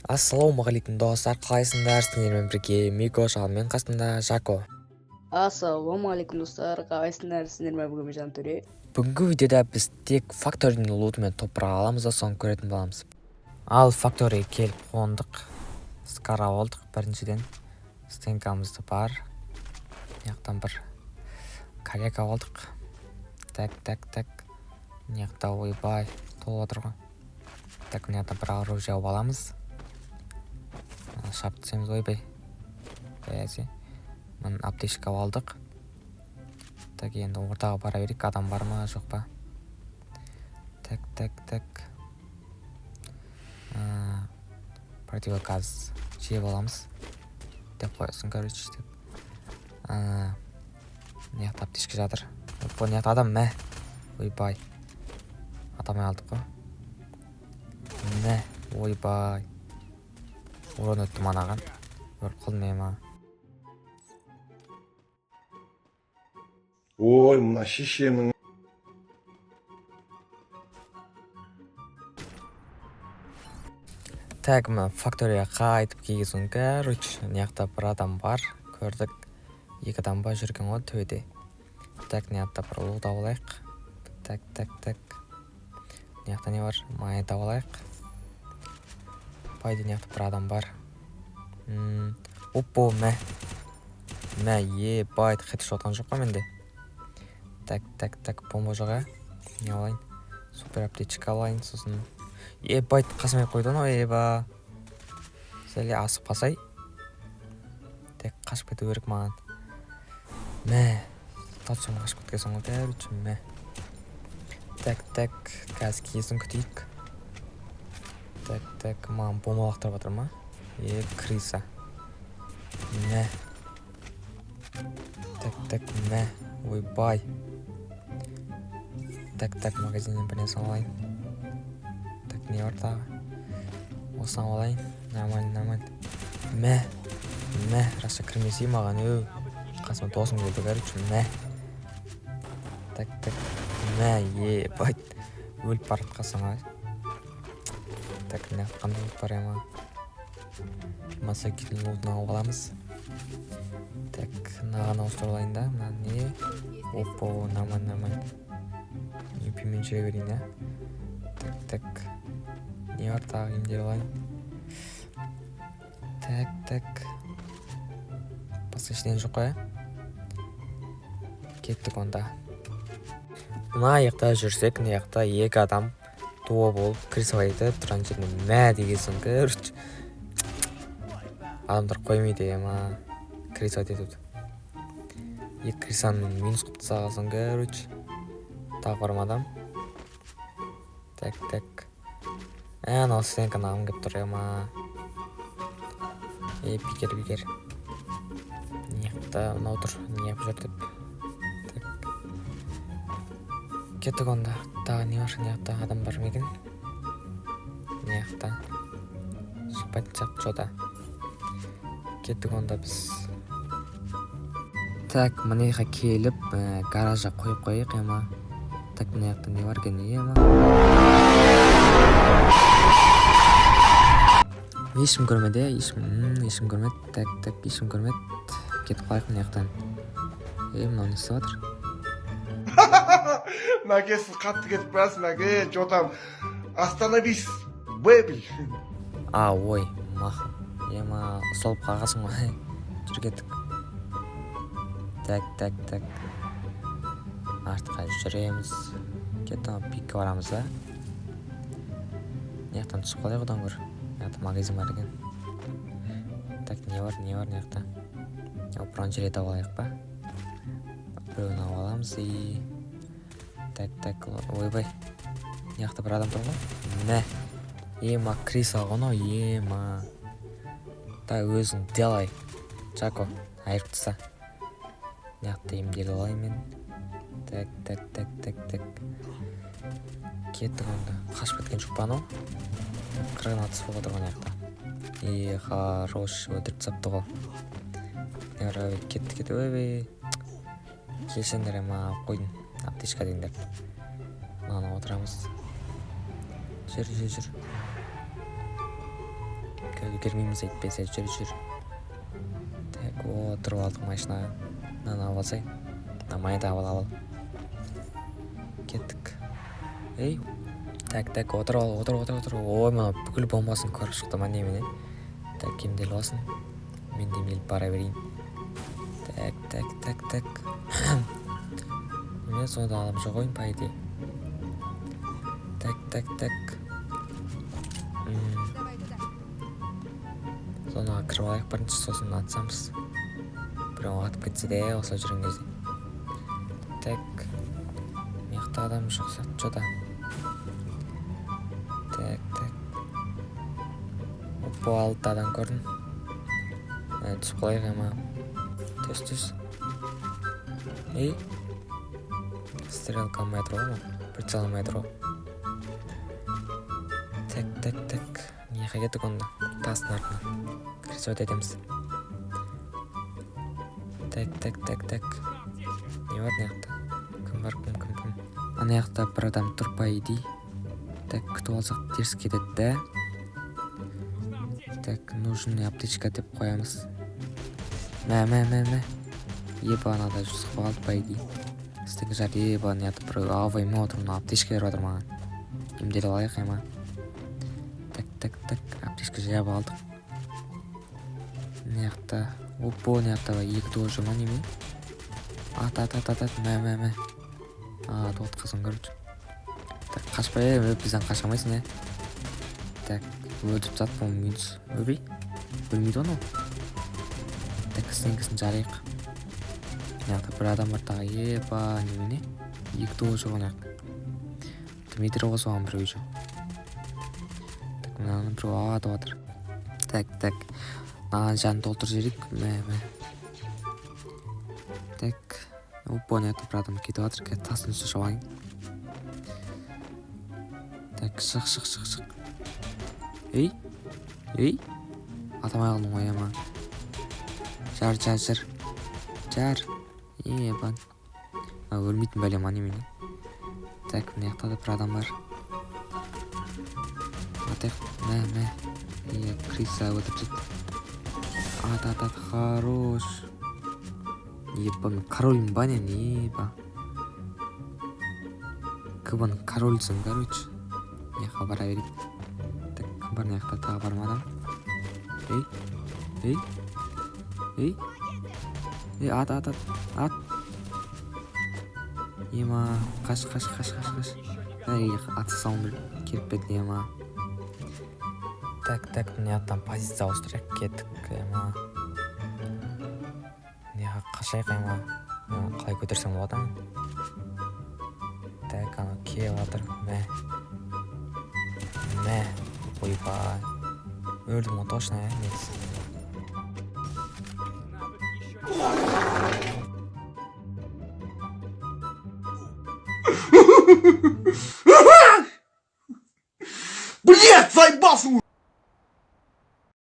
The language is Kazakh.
Ассалаумағалейкум достар, қалайсыңдар? Сіздермен бірге Микош, ал мен қасымда Жако. Ассалаумағалейкум достар, қалайсыңдар? Сіздермен бүгін Жантөре. Бүгінгі видеода біз тек факторидің лутымен топырақ аламыз да соны көретін боламыз. Ал факториге келіп қондық. Скара болдық. Біріншіден стенкамызды бар. Яқтан бір карека болдық. Так. Яқта ойбай толып отыр ғой. Так, мынаяқта бір оружие аламыз. Шап түсеміз, ойбай. Бәсе. Мен аптечка алдық. Так, енді ортаға бара берейік. Адам бар ма, жоқ па? Так. Противогаз жеп аламыз. Деп қоясың, короче, деп. Мынаяқта аптечка жатыр. Мынаяқта адам, мә. Ойбай. Атамай алдық қой. Мә, ойбай. Урон өтті манаған. Көріп қылдым ема. Ой, мына шешемнің. Так, мына фактория қайтып келген, короче, мынаяқта бір адам бар. Көрдік. Екі адам ба жүрген ғой төбеде. Так, мынаяқта бір лут алайық. Так. Мынаяқта не бар? Май алайық. Пайда мынаяқта бір адам бар. Оппо, мә, байт хедшот отқан жоқ қой менде. Так, бомба жоға. Не алайын? Супер аптечка алайын, сосын. Байт қасымай қойды ғой, еба. Сәле асып қасай. Так, қашып кету керек маған. Мә, татшым қашып кеткесің ғой, короче, мә. Так, қазір кесін күтейік. Так, маған бомба лақтырып жатыр ма? Криса. Мә. Так, мә. Ойбай. Так, магазиннен бір нәрсе алайын. Так, не бар тағы? Осыны алайын. Нормально. Мә, раса кірмесей маған, қасыма досым келді, короче, мә. Так, мә, байт. Өліп барып қасың ай. Так, не қандай өліп бар ема. Масакетін лутын алып аламыз. Так, наған ауыстырылайын да. Не? Оппо, нормально. Епімен жүре берейін, Так. Не бар тағы емдер алайын. Так. Басқа ештен жоқ қой, Кеттік онда. Мына аяқта жүрсек, мына аяқта екі адам туа болып крисалайды. Тұран жеріне мә дегесін, короче. Адамдар қоймейді, ема. Крисалайды етуді. Екі крисаны минус құпты сағасын, короче. Тағы барым адам. Так. Анау стенканы ағым кеп тұр, ема. Бекер. Неқта, ұнау тұр. Неғып жүр деп. Кеттік онда. Тағы не бар? Неқта адам бар мекен? Неқта. Шықпайтын шақ жода. Кеттік онда біз. Так, мұнайға келіп, гаража қойып қойық, ема. Так, мұнайқта не бар кен, ема. Ешім көрмеді, ешім көрмеді. Так, ешім көрмеді. Кетіп қойық мұнайқтан. Мынау несі батыр? Мәке, сіз қатты кетіп барасыз, мәке. Жотам, остановись, бэби. Ой, мақым. Ема, солып қағасың ғой. Жүр кеттік. Так. Артқа жүреміз. Кеттің пикке барамыз да. Неқтан түсіп қалай одан көр. Неқта магазин бар екен. Так, не бар неқта. Опыран жерет алайық па? Біреуін аламыз и... Так, ойбай. Неқта бір адам тұр ғой? Мә. Ема, крис алған ой, ема. Да, өзің делай. Жако, айырып тұса. Неқта емдел алай мен. Так. Кеттік онда. Қашып кеткен жоқ па анау? Қырғын атыс болып отырған неқта. Хорош, өтіріп сапты ғой. Кетті, өйбей. Келсендер ема, қойдың. Аптечка деңдер. Мана отырамыз. Жүр. үлгермейміз әйтпесе жүр. Так, отырып алдық машинаға. Мынаны алып алсай. Майды ал. Кеттік. Ей, так, отыр. Ой, мына бүкіл бомбасын көріп шықты ма немене. Так, кемделіп алсын. Мен демеліп бара берейін. Так. Мен сонда алып жоқ ойын по идее. Так. Соны кіріп алайық бірінші, сосын атсамыз. Біреу атып кетсе де осы жүрген кезде. Так. Мияқта адам жоқ сияқты жода. Так. Опа, 6 адам көрдім. Түсіп қалайық ама. Түс. Ей. Стрелка метро ма? Прицел метро. Так. Неға кеттік онда? Тастың артына. Кірісіп өтеміз. Так. Не бар неяқта? Кім бар, кім? Ана яқта бір адам тұр по идее. Так, күтіп алсақ теріс кетеді да. Так, нужный аптечка деп қоямыз. Мә. Еба анада жүрсіп қалды по идее. Істегі жар еба неяқта бір авайма отыр, мына аптечка беріп отыр маған. Емделіп алайық ема. Так, аптечка жайып алдық. Неяқта, опо, неяқта 2 дозы ма неме? Ат, мә. Тоғыт қасын көрді. Так, қашпай, бізден қашамайсың, Так, өлдіп зат бұл минус. Өлмейді оны. Так, кісін жарайық. Неяқта бір адам бар тағы, еба, немене? 2 дозы ғой неяқта. Дмитрий осы оған біреу жо. Так, мынаны біреу атып атыр. Так. Маған жан толтыр жерік. Мә. Так. Опа, неяқта бір адам кетіп атыр. Тасын үсті шауайын. Так, шық. Ей. Атамай қалдым ғой ема. Жар. Ебан. Өлмейтін бәлем аны мені. Так, мынаяқта да бір адам бар. Атайық. Мә. Криса өтіп сөйт. Ат, хорош. Еба, мен королім ба не, еба. Кыбын корольсың, короче. Неяққа бара берейік. Так, кім бар неяқта тағы бар ма адам? Ей, ат. Ема, қаш. Ей, атсы сауын келіп бетті ема. Так, неяқтан позиция ауыстырайық, кеттік ема. Неға қашайық ема. Қалай көтерсем болады ма? Так, ана кеп атыр. Мә. Ойбай. Өлдім ғой точно, негізі. Блядь, заебался!